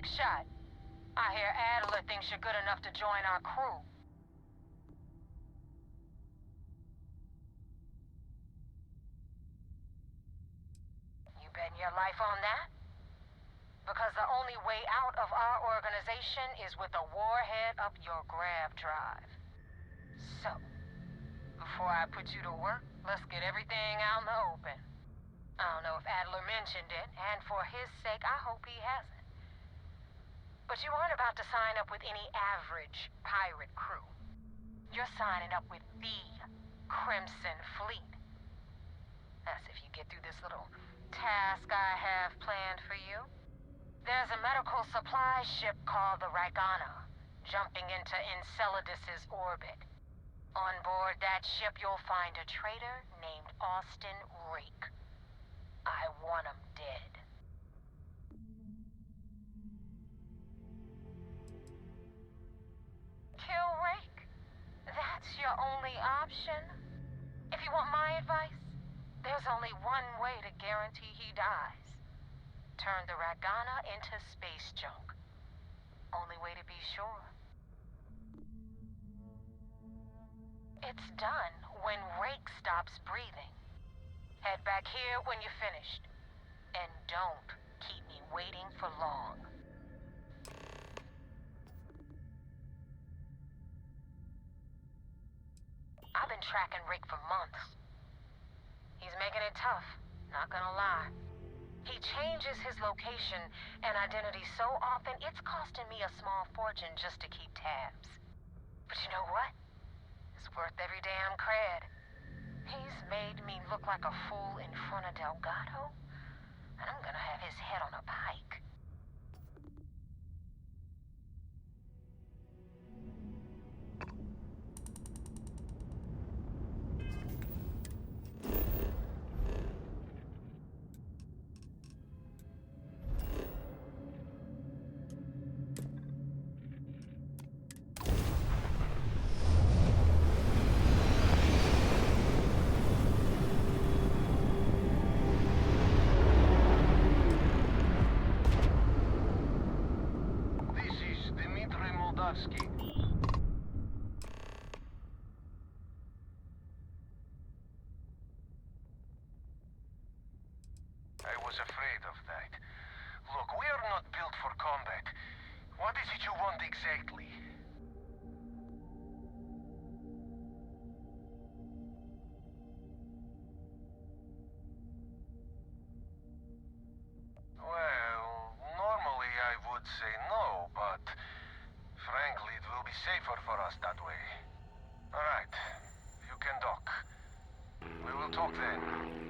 big shot. I hear Adler thinks you're good enough to join our crew. You betting your life on that? Because the only way out of our organization is with a warhead up your grav drive. So, before I put you to work, let's get everything out in the open. I don't know if Adler mentioned it, and for his sake, I hope he hasn't. But you aren't about to sign up with any average pirate crew. You're signing up with the Crimson Fleet. That's if you get through this little task I have planned for you. There's a medical supply ship called the Ragana, jumping into Enceladus's orbit. On board that ship, you'll find a traitor named Austin Rook. I want him dead. Kill Rook? That's your only option? If you want my advice, there's only one way to guarantee he dies. Turn the Ragana into space junk. Only way to be sure. It's done when Rook stops breathing. Head back here when you're finished. And don't keep me waiting for long. I've been tracking Rook for months. He's making it tough, not gonna lie. He changes his location and identity so often, it's costing me a small fortune just to keep tabs. But you know what? It's worth every damn cred. He's made me look like a fool in front of Delgado, and I'm gonna have his head on a pike. I was afraid of that. Look, we are not built for combat. What is it you want exactly? Well, normally I would say no, but frankly, it will be safer for us that way. All right, you can dock. We will talk then.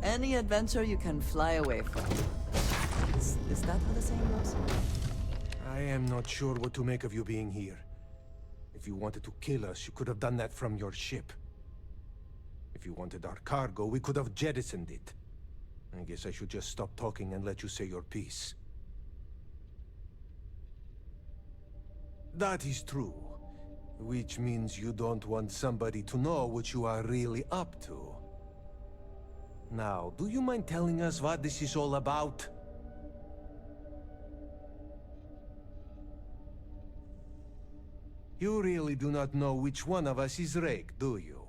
Any adventure you can fly away from. Is that how the saying goes? I am not sure what to make of you being here. If you wanted to kill us, you could have done that from your ship. If you wanted our cargo, we could have jettisoned it. I guess I should just stop talking and let you say your piece. That is true. Which means you don't want somebody to know what you are really up to. Now, do you mind telling us what this is all about? You really do not know which one of us is Rook, do you?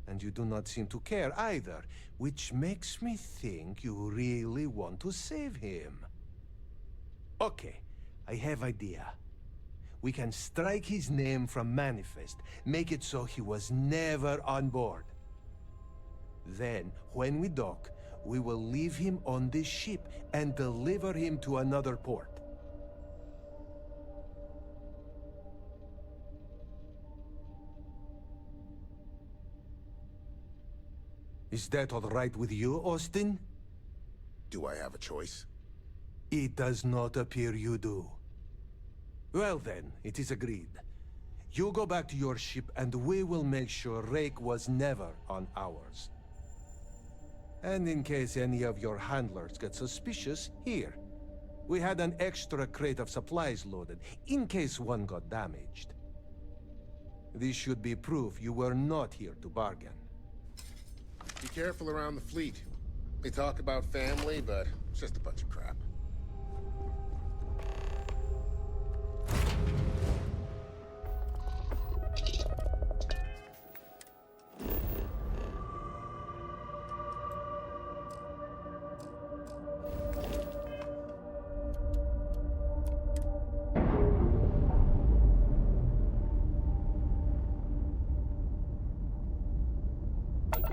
And you do not seem to care either, which makes me think you really want to save him. Okay, I have idea. We can strike his name from Manifest, make it so he was never on board. Then, when we dock, we will leave him on this ship and deliver him to another port. Is that all right with you, Austin? Do I have a choice? It does not appear you do. Well then, it is agreed. You go back to your ship and we will make sure Rook was never on ours. And in case any of your handlers get suspicious, here. We had an extra crate of supplies loaded, in case one got damaged. This should be proof you were not here to bargain. Be careful around the fleet. They talk about family, but it's just a bunch of crap.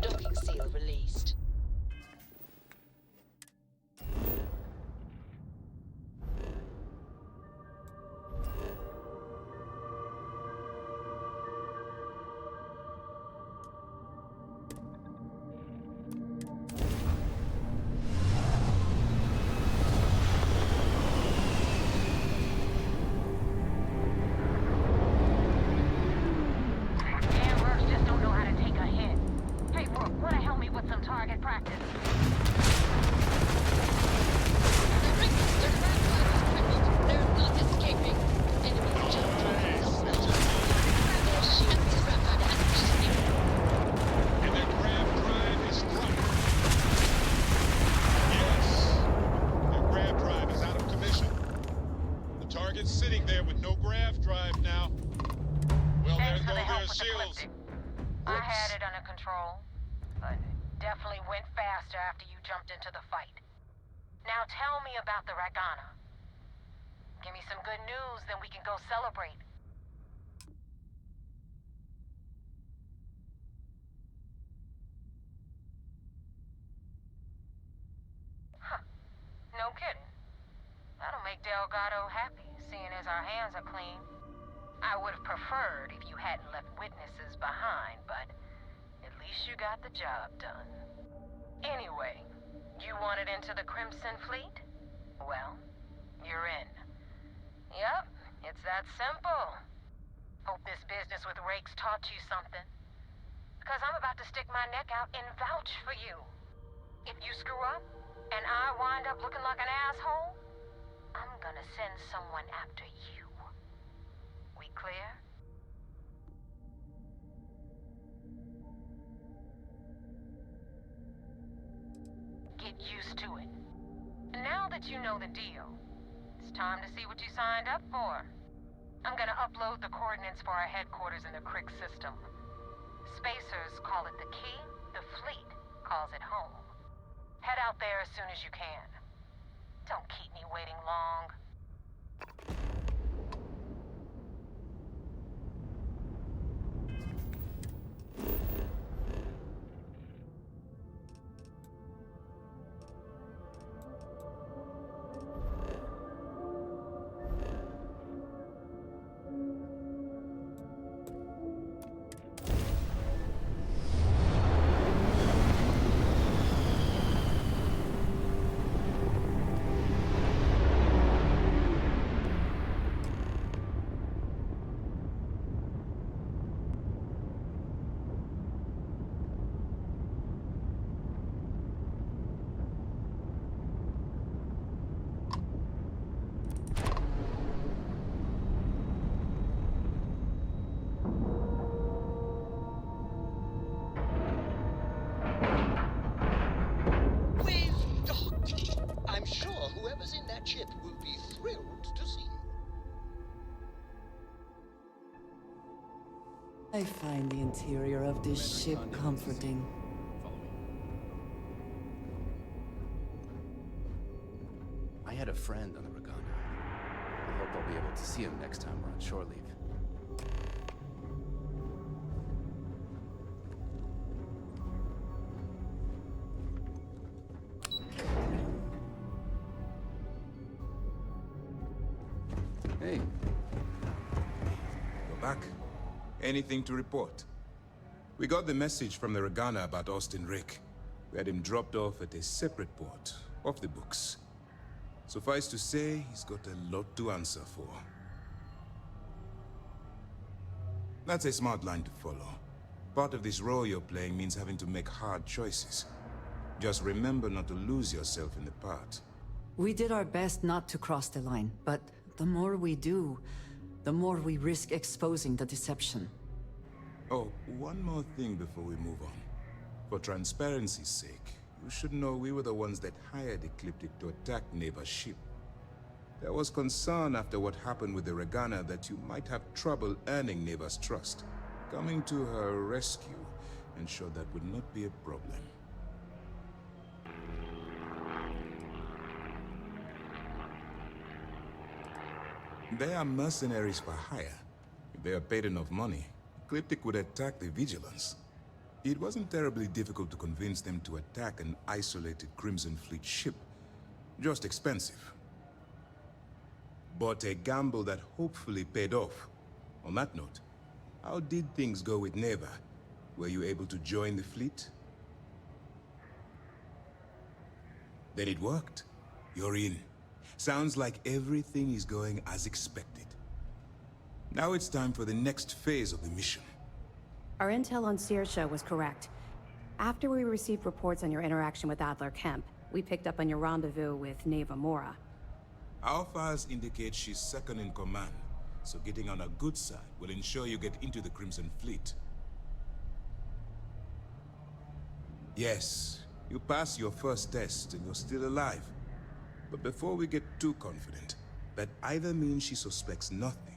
Docking seal released. Damn Rooks just don't know how to take a hit. Hey, Rook, wanna help me with some target practice? They're not escaping. Enemies jump drive smelter. Their shields rapid and listening. And their grav drive is struck. Yes! Their grav drive is out of commission. The target's sitting there with no grav drive now. Well, there Thanks go for the help their with the shields. cliptic. I had it under control, but it definitely went faster after you jumped into the fight. Now tell me about the Ragana. Give me some good news, then we can go celebrate. Huh. No kidding. That'll make Delgado happy, seeing as our hands are clean. I would have preferred if you hadn't left witnesses behind, but at least you got the job done. Anyway, you wanted into the Crimson Fleet? Well, you're in. Yup, it's that simple. Hope this business with Rakes taught you something. Because I'm about to stick my neck out and vouch for you. If you screw up, and I wind up looking like an asshole, I'm gonna send someone after you. We clear? Get used to it. Now that you know the deal, it's time to see what you signed up for. I'm gonna upload the coordinates for our headquarters in the Crick system. Spacers call it the key, the fleet calls it home. Head out there as soon as you can. Don't keep me waiting long. We've docked. I'm sure whoever's in that ship will be thrilled to see you. I find the interior of this ship comforting. I had a friend on the Ragana. I hope I'll be able to see him next time we're on shore leave. Hey, You're back. Anything to report? We got the message from the Ragana about Austin Rick. We had him dropped off at a separate port, off the books. Suffice to say, he's got a lot to answer for. That's a smart line to follow. Part of this role you're playing means having to make hard choices. Just remember not to lose yourself in the part. We did our best not to cross the line, but the more we do, the more we risk exposing the deception. Oh, one more thing before we move on. For transparency's sake, you should know we were the ones that hired Ecliptic to attack Neva's ship. There was concern after what happened with the Regana that you might have trouble earning Neva's trust. Coming to her rescue ensured that would not be a problem. They are mercenaries for hire. If they are paid enough money, Ecliptic would attack the Vigilance. It wasn't terribly difficult to convince them to attack an isolated Crimson Fleet ship. Just expensive. But a gamble that hopefully paid off. On that note, how did things go with Neva? Were you able to join the fleet? Then it worked. You're in. Sounds like everything is going as expected. Now it's time for the next phase of the mission. Our intel on Saoirse was correct. After we received reports on your interaction with Adler Kemp, we picked up on your rendezvous with Neva Mora. Our files indicate she's second in command, so getting on her good side will ensure you get into the Crimson Fleet. Yes, you passed your first test and you're still alive. But before we get too confident, that either means she suspects nothing,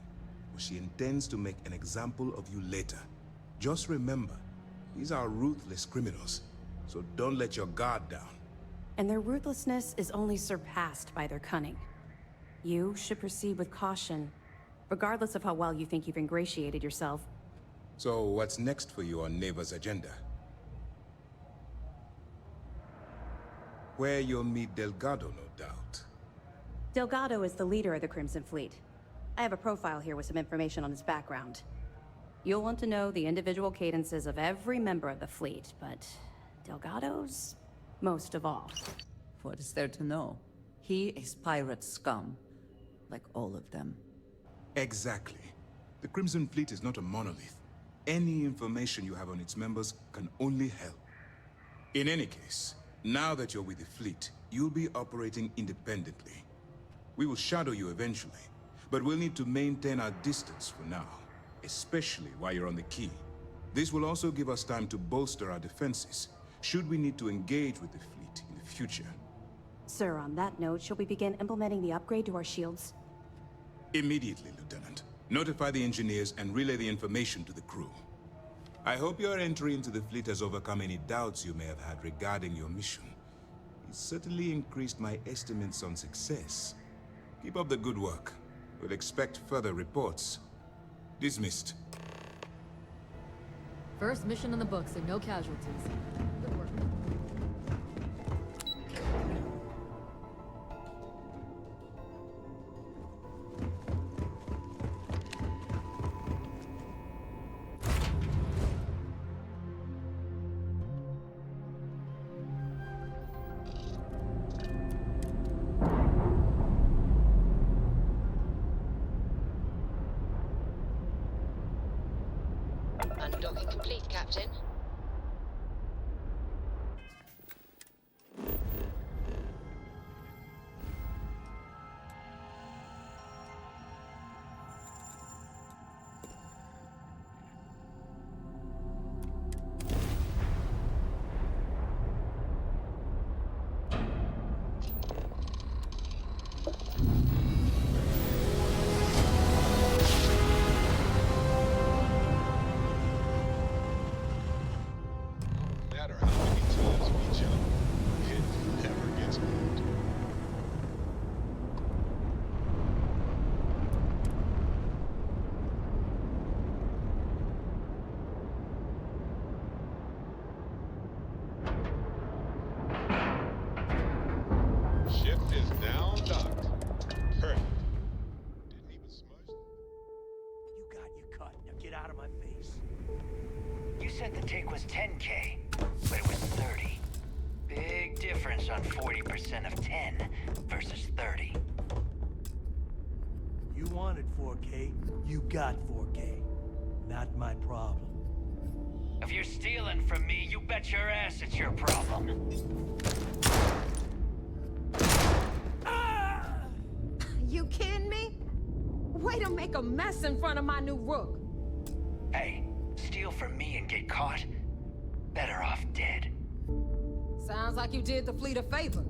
or she intends to make an example of you later. Just remember, these are ruthless criminals, so don't let your guard down. And their ruthlessness is only surpassed by their cunning. You should proceed with caution, regardless of how well you think you've ingratiated yourself. So what's next for you on Neva's agenda? Where you'll meet Delgado, no doubt. Delgado is the leader of the Crimson Fleet. I have a profile here with some information on his background. You'll want to know the individual cadences of every member of the fleet, but Delgado's most of all. What is there to know? He is pirate scum, like all of them. Exactly. The Crimson Fleet is not a monolith. Any information you have on its members can only help. In any case, now that you're with the fleet, you'll be operating independently. We will shadow you eventually, but we'll need to maintain our distance for now, especially while you're on the key. This will also give us time to bolster our defenses, should we need to engage with the fleet in the future. Sir, on that note, shall we begin implementing the upgrade to our shields? Immediately, Lieutenant. Notify the engineers and relay the information to the crew. I hope your entry into the fleet has overcome any doubts you may have had regarding your mission. It certainly increased my estimates on success. Keep up the good work. We'll expect further reports. Dismissed. First mission in the books and no casualties. Good work. Undocking complete, Captain. said the take was 10K, but it was 30. Big difference on 40% of 10 versus 30. You wanted 4K, you got 4K. Not my problem. If you're stealing from me, you bet your ass it's your problem. You kidding me? Way to make a mess in front of my new Rook. Hey, steal from me and get caught? Better off dead. Sounds like you did the fleet a favor.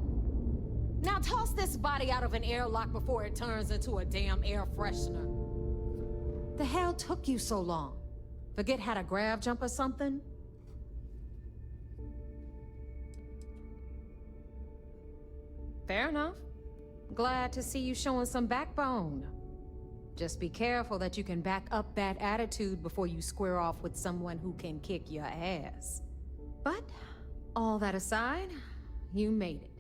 Now toss this body out of an airlock before it turns into a damn air freshener. The hell took you so long? Forget how to grav jump or something? Fair enough. Glad to see you showing some backbone. Just be careful that you can back up that attitude before you square off with someone who can kick your ass. But, all that aside, you made it.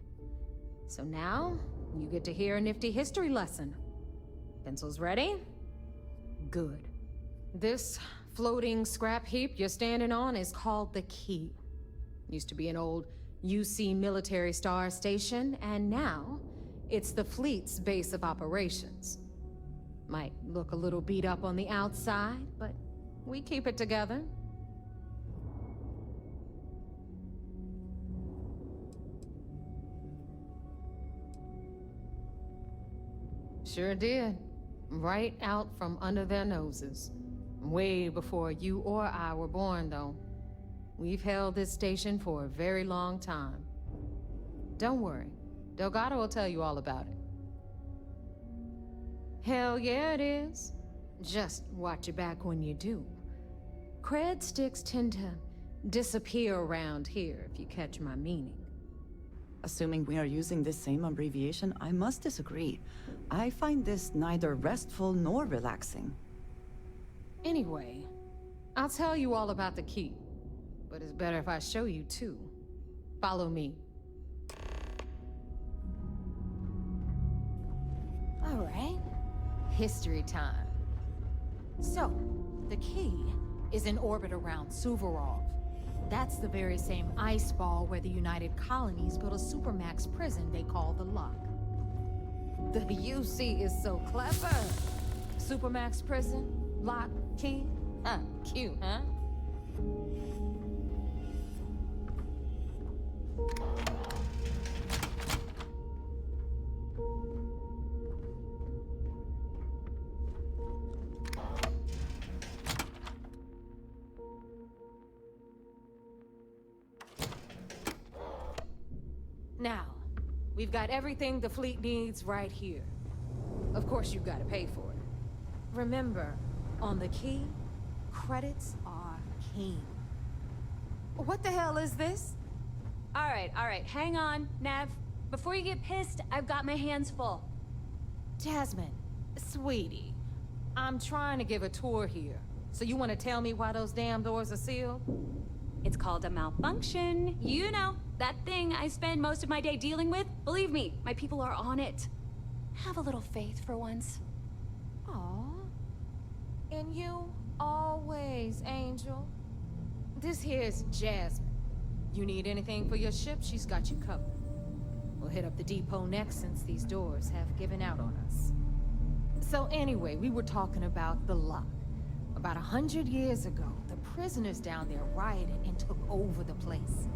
So now, you get to hear a nifty history lesson. Pencils ready? Good. This floating scrap heap you're standing on is called the Key. Used to be an old UC military star station, and now it's the fleet's base of operations. Might look a little beat up on the outside, but we keep it together. Sure did. Right out from under their noses. Way before you or I were born, though. We've held this station for a very long time. Don't worry. Delgado will tell you all about it. Hell yeah, it is. Just watch your back when you do. Cred sticks tend to disappear around here, if you catch my meaning. Assuming we are using the same abbreviation, I must disagree. I find this neither restful nor relaxing. Anyway, I'll tell you all about the Key. But it's better if I show you too. Follow me. All right. History time. So, the Key is in orbit around Suvorov. That's the very same ice ball where the United Colonies built a supermax prison they call the Lock. The UC is so clever. Supermax prison, Lock, Key. Cute, huh? Now, we've got everything the fleet needs right here. Of course, you've got to pay for it. Remember, on the Key, credits are king. What the hell is this? All right, hang on, Nav. Before you get pissed, I've got my hands full. Jasmine, sweetie, I'm trying to give a tour here. So you want to tell me why those damn doors are sealed? It's called a malfunction. You know, that thing I spend most of my day dealing with. Believe me, my people are on it. Have a little faith for once. Aw. And you always, Angel. This here's Jasmine. You need anything for your ship, she's got you covered. We'll hit up the depot next since these doors have given out on us. So anyway, we were talking about the Lock. About 100 years ago, the prisoners down there rioted and took over the place.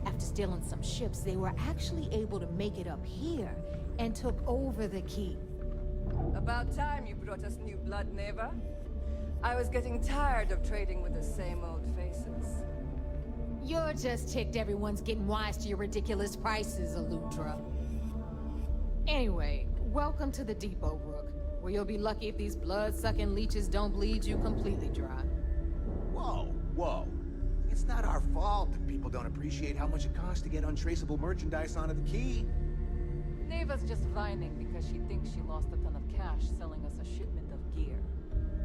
After stealing some ships, they were actually able to make it up here and took over the Key. About time you brought us new blood, Neva. I was getting tired of trading with the same old faces. You're just ticked everyone's getting wise to your ridiculous prices, Aludra. Anyway, welcome to the depot, Rook, where you'll be lucky if these blood-sucking leeches don't bleed you completely dry. Whoa. It's not our fault that people don't appreciate how much it costs to get untraceable merchandise onto the Key. Neva's just whining because she thinks she lost a ton of cash selling us a shipment of gear.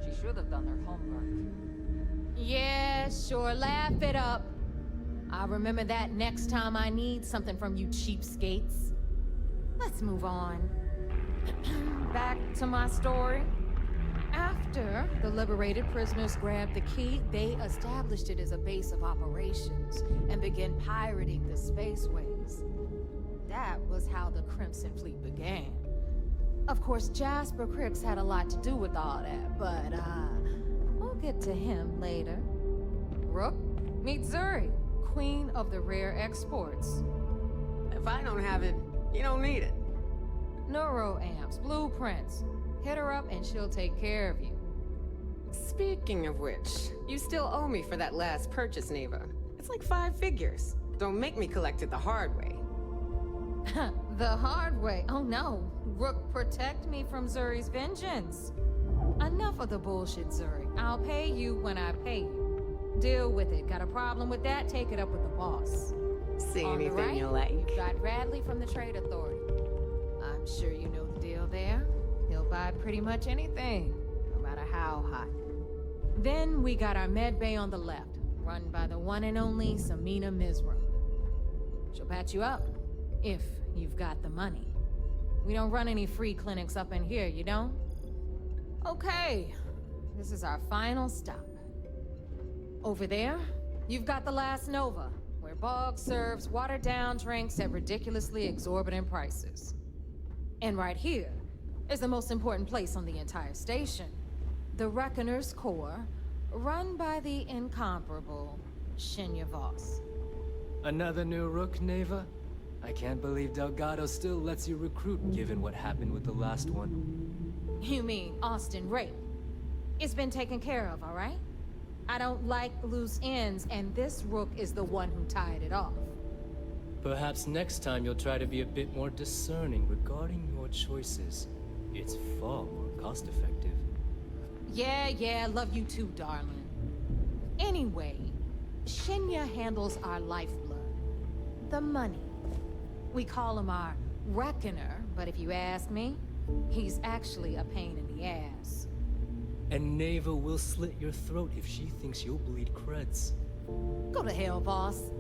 She should have done her homework. Yeah, sure, laugh it up. I'll remember that next time I need something from you cheapskates. Let's move on. Back to my story. After the liberated prisoners grabbed the Key, they established it as a base of operations and began pirating the spaceways. That was how the Crimson Fleet began. Of course, Jasper Cricks had a lot to do with all that, but we'll get to him later. Rook. Meet Zuri, queen of the rare exports. If I don't have it, you don't need it. Neuroamps, blueprints. Hit her up and she'll take care of you. Speaking of which, you still owe me for that last purchase, Neva. It's like 5 figures. Don't make me collect it the hard way. The hard way? Oh no. Rook, protect me from Zuri's vengeance. Enough of the bullshit, Zuri. I'll pay you when I pay you. Deal with it. Got a problem with that? Take it up with the boss. See On anything the right, you like? You've got Radley from the Trade Authority. I'm sure you know the deal there. He'll buy pretty much anything, no matter how hot. Then we got our med bay on the left, run by the one and only Samina Mizra. She'll patch you up, if you've got the money. We don't run any free clinics up in here, you don't? Okay, this is our final stop. Over there, you've got the Last Nova, where Bog serves watered-down drinks at ridiculously exorbitant prices. And right here is the most important place on the entire station. The Reckoner's Core, run by the incomparable Shinya Voss. Another new Rook, Neva? I can't believe Delgado still lets you recruit given what happened with the last one. You mean Austin Rape? It's been taken care of, all right? I don't like loose ends, and this Rook is the one who tied it off. Perhaps next time you'll try to be a bit more discerning regarding your choices. It's far more cost-effective. Yeah, love you too, darling. Anyway, Shinya handles our lifeblood. The money. We call him our Reckoner, but if you ask me, he's actually a pain in the ass. And Neva will slit your throat if she thinks you'll bleed creds. Go to hell, boss.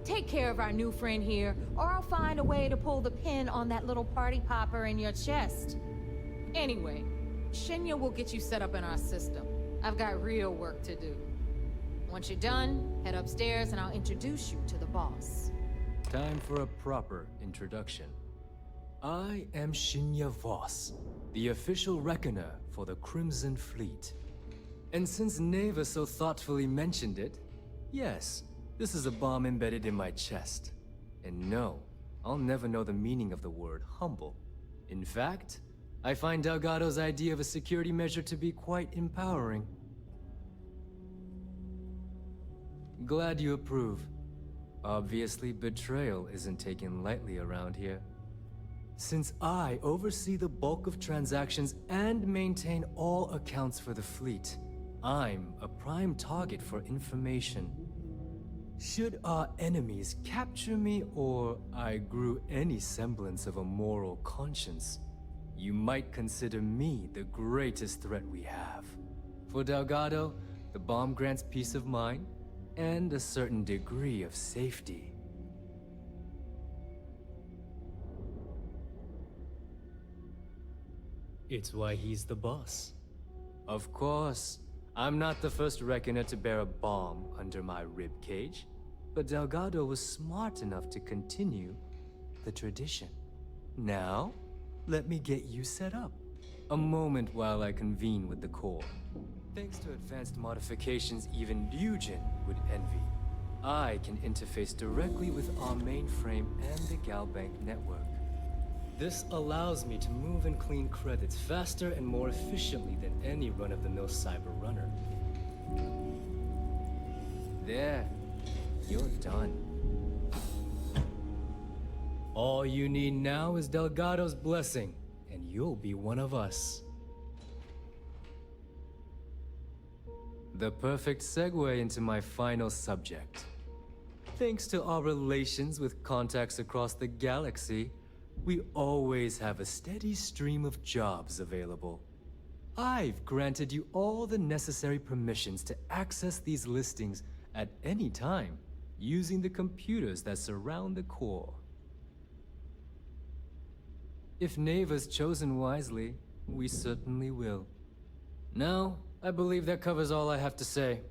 Take care of our new friend here, or I'll find a way to pull the pin on that little party popper in your chest. Anyway, Shinya will get you set up in our system. I've got real work to do. Once you're done, head upstairs and I'll introduce you to the boss. Time for a proper introduction. I am Shinya Voss, the official reckoner for the Crimson Fleet. And since Neva so thoughtfully mentioned it, yes, this is a bomb embedded in my chest. And no, I'll never know the meaning of the word humble. In fact, I find Delgado's idea of a security measure to be quite empowering. Glad you approve. Obviously, betrayal isn't taken lightly around here. Since I oversee the bulk of transactions and maintain all accounts for the fleet, I'm a prime target for information. Should our enemies capture me or I grew any semblance of a moral conscience, you might consider me the greatest threat we have. For Delgado, the bomb grants peace of mind and a certain degree of safety. It's why he's the boss. Of course, I'm not the first reckoner to bear a bomb under my rib cage, but Delgado was smart enough to continue the tradition. Now, let me get you set up. A moment while I convene with the core. Thanks to advanced modifications even Ryujin would envy, I can interface directly with our mainframe and the Galbank network. This allows me to move and clean credits faster and more efficiently than any run-of-the-mill cyber runner. There, you're done. All you need now is Delgado's blessing, and you'll be one of us. The perfect segue into my final subject. Thanks to our relations with contacts across the galaxy, we always have a steady stream of jobs available. I've granted you all the necessary permissions to access these listings at any time, using the computers that surround the core. If Neva's chosen wisely, we certainly will. Now, I believe that covers all I have to say,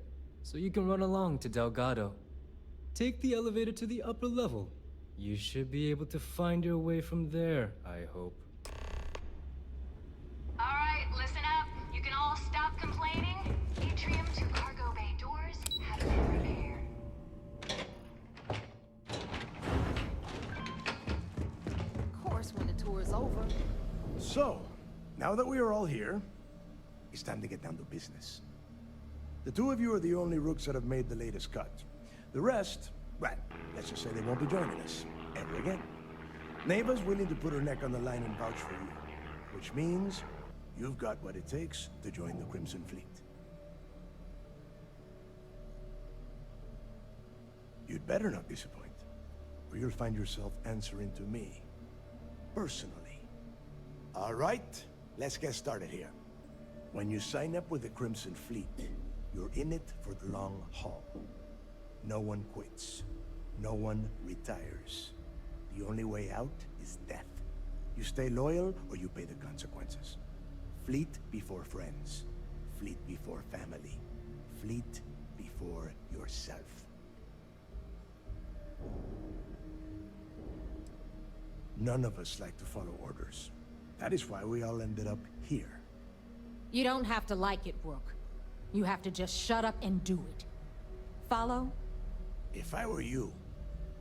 so you can run along to Delgado. Take the elevator to the upper level. You should be able to find your way from there, I hope. Alright, listen up. You can all stop complaining. Atrium to cargo bay doors have been repaired. tour is over. So, now that we are all here, it's time to get down to business. The two of you are the only Rooks that have made the latest cut. The rest, well, let's just say they won't be joining us ever again. Neva's willing to put her neck on the line and vouch for you, which means you've got what it takes to join the Crimson Fleet. You'd better not disappoint, or you'll find yourself answering to me, personally. All right, let's get started here. When you sign up with the Crimson Fleet, you're in it for the long haul. No one quits. No one retires. The only way out is death. You stay loyal or you pay the consequences. Fleet before friends. Fleet before family. Fleet before yourself. None of us like to follow orders. That is why we all ended up here. You don't have to like it, Rook. You have to just shut up and do it. Follow? If I were you,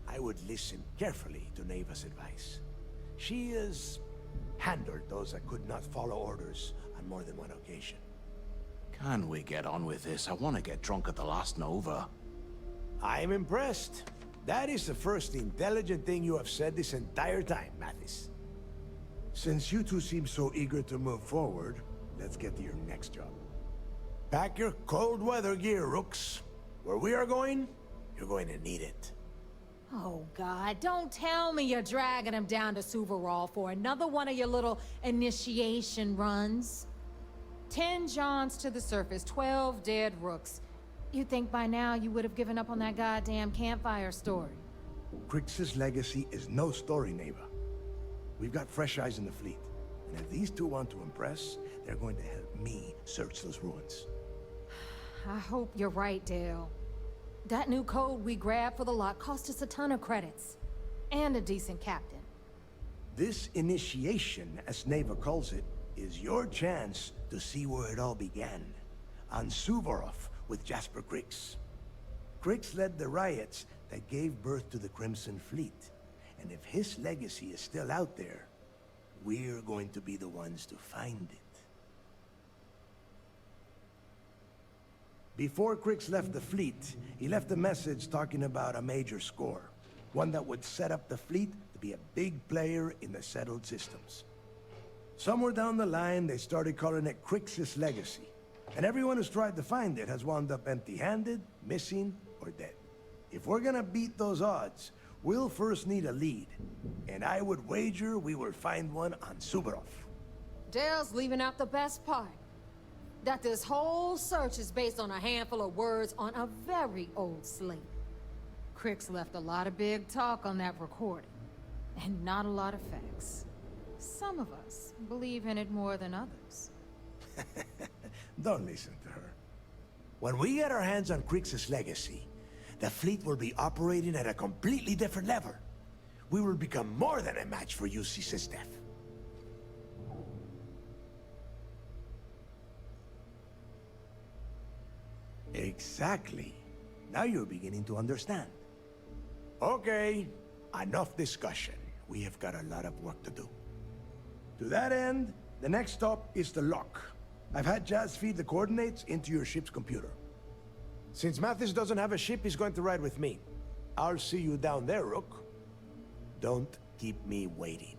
I would listen carefully to Neva's advice. She has handled those that could not follow orders on more than one occasion. Can we get on with this? I want to get drunk at the last Nova. I'm impressed. That is the first intelligent thing you have said this entire time, Mathis. Since you two seem so eager to move forward, let's get to your next job. Pack your cold weather gear, Rooks. Where we are going, you're going to need it. Oh, God, don't tell me you're dragging him down to Suvarol for another one of your little initiation runs. 10 Johns to the surface, 12 dead Rooks. You'd think by now you would have given up on that goddamn campfire story. Crix's legacy is no story, Neva. We've got fresh eyes in the fleet. And if these two want to impress, they're going to help me search those ruins. I hope you're right, Dale. That new code we grabbed for the lot cost us a ton of credits. And a decent captain. This initiation, as Neva calls it, is your chance to see where it all began. On Suvorov with Jasper Crix. Crix led the riots that gave birth to the Crimson Fleet. And if his legacy is still out there, we're going to be the ones to find it. Before Crix left the fleet, he left a message talking about a major score. One that would set up the fleet to be a big player in the settled systems. Somewhere down the line, they started calling it Crix's legacy. And everyone who's tried to find it has wound up empty-handed, missing, or dead. If we're gonna beat those odds, we'll first need a lead. And I would wager we will find one on Suvorov. Dale's leaving out the best part. That this whole search is based on a handful of words on a very old slate. Crix left a lot of big talk on that recording, and not a lot of facts. Some of us believe in it more than others. Don't listen to her. When we get our hands on Crix's legacy, the fleet will be operating at a completely different level. We will become more than a match for UC Sistef. Exactly. Now you're beginning to understand. Okay, enough discussion. We have got a lot of work to do. To that end, the next stop is the lock. I've had Jazz feed the coordinates into your ship's computer. Since Mathis doesn't have a ship, he's going to ride with me. I'll see you down there, Rook. Don't keep me waiting.